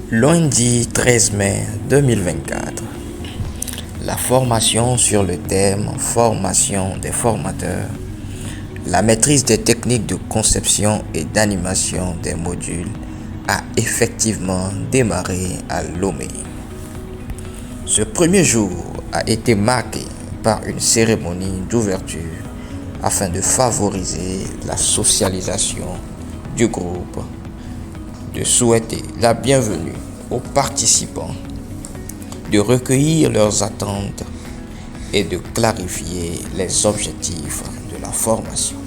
Lundi 13 mai 2024. La formation sur le thème Formation des formateurs. La maîtrise des techniques de conception et d'animation des modules a effectivement démarré à Lomé. Ce premier jour a été marqué par une cérémonie d'ouverture afin de favoriser la socialisation du groupe, de souhaiter la bienvenue aux participants, de recueillir leurs attentes et de clarifier les objectifs de la formation.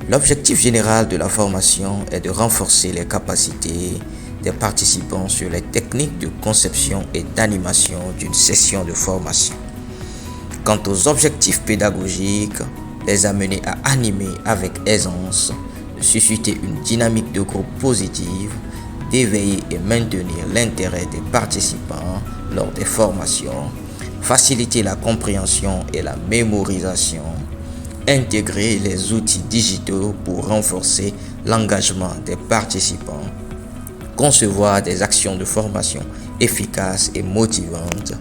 L'objectif général de la formation est de renforcer les capacités des participants sur les techniques de conception et d'animation d'une session de formation. Quant aux objectifs pédagogiques, les amener à animer avec aisance, de susciter une dynamique de groupe positive, d'éveiller et maintenir l'intérêt des participants lors des formations, faciliter la compréhension et la mémorisation, intégrer les outils digitaux pour renforcer l'engagement des participants, concevoir des actions de formation efficaces et motivantes,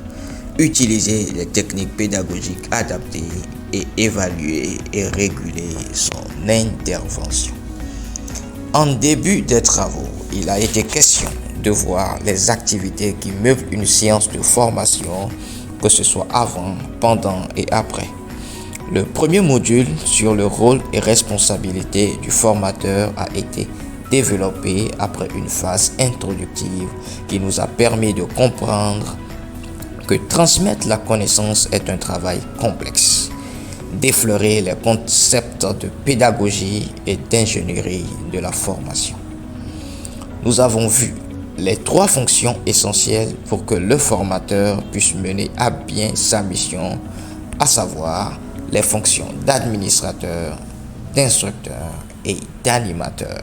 utiliser les techniques pédagogiques adaptées et évaluer et réguler son intervention. En début des travaux, il a été question de voir les activités qui meublent une séance de formation, que ce soit avant, pendant et après. Le premier module sur le rôle et responsabilité du formateur a été développé après une phase introductive qui nous a permis de comprendre que transmettre la connaissance est un travail complexe, d'effleurer les concepts de pédagogie et d'ingénierie de la formation. Nous avons vu les trois fonctions essentielles pour que le formateur puisse mener à bien sa mission, à savoir les fonctions d'administrateur, d'instructeur et d'animateur.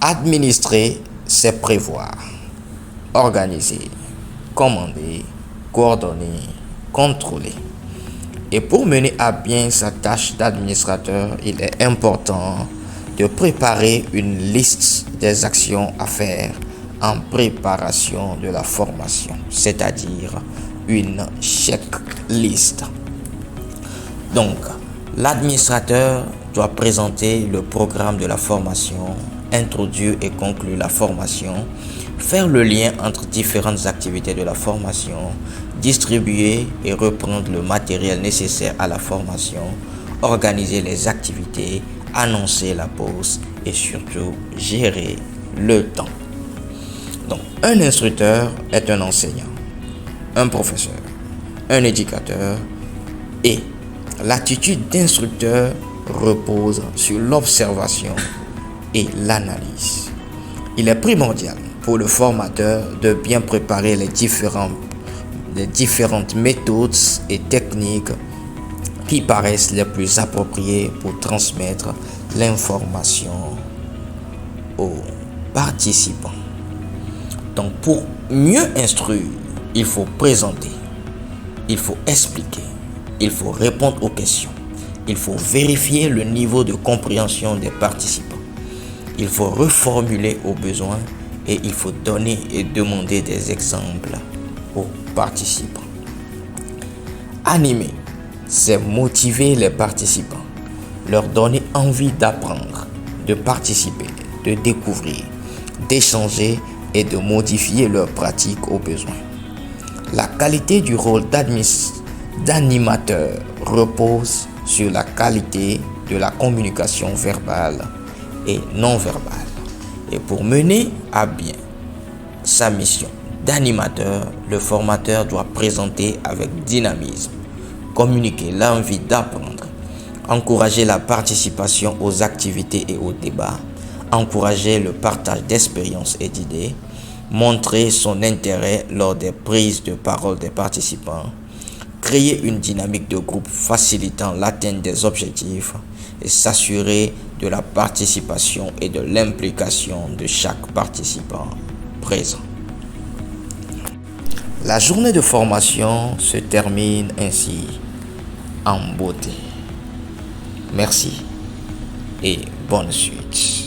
Administrer, c'est prévoir, organiser, commander, coordonner, contrôler. Et pour mener à bien sa tâche d'administrateur, il est important de préparer une liste des actions à faire en préparation de la formation, c'est-à-dire une checklist. Donc, l'administrateur doit présenter le programme de la formation, introduire et conclure la formation, faire le lien entre différentes activités de la formation, distribuer et reprendre le matériel nécessaire à la formation, organiser les activités, annoncer la pause et surtout gérer le temps. Donc, un instructeur est un enseignant, un professeur, un éducateur et l'attitude d'instructeur repose sur l'observation et l'analyse. Il est primordial pour le formateur de bien préparer les différentes méthodes et techniques qui paraissent les plus appropriées pour transmettre l'information aux participants. Donc, pour mieux instruire, il faut présenter, il faut expliquer, il faut répondre aux questions, il faut vérifier le niveau de compréhension des participants, il faut reformuler aux besoins et il faut donner et demander des exemples aux participants. Animer, c'est motiver les participants, leur donner envie d'apprendre, de participer, de découvrir, d'échanger et de modifier leurs pratiques aux besoins. La qualité du rôle d'animateur repose sur la qualité de la communication verbale et non verbale. Et pour mener à bien sa mission d'animateur, le formateur doit présenter avec dynamisme, communiquer l'envie d'apprendre, encourager la participation aux activités et aux débats, encourager le partage d'expériences et d'idées, montrer son intérêt lors des prises de parole des participants, créer une dynamique de groupe facilitant l'atteinte des objectifs et s'assurer de la participation et de l'implication de chaque participant présent. La journée de formation se termine ainsi en beauté. Merci et bonne suite.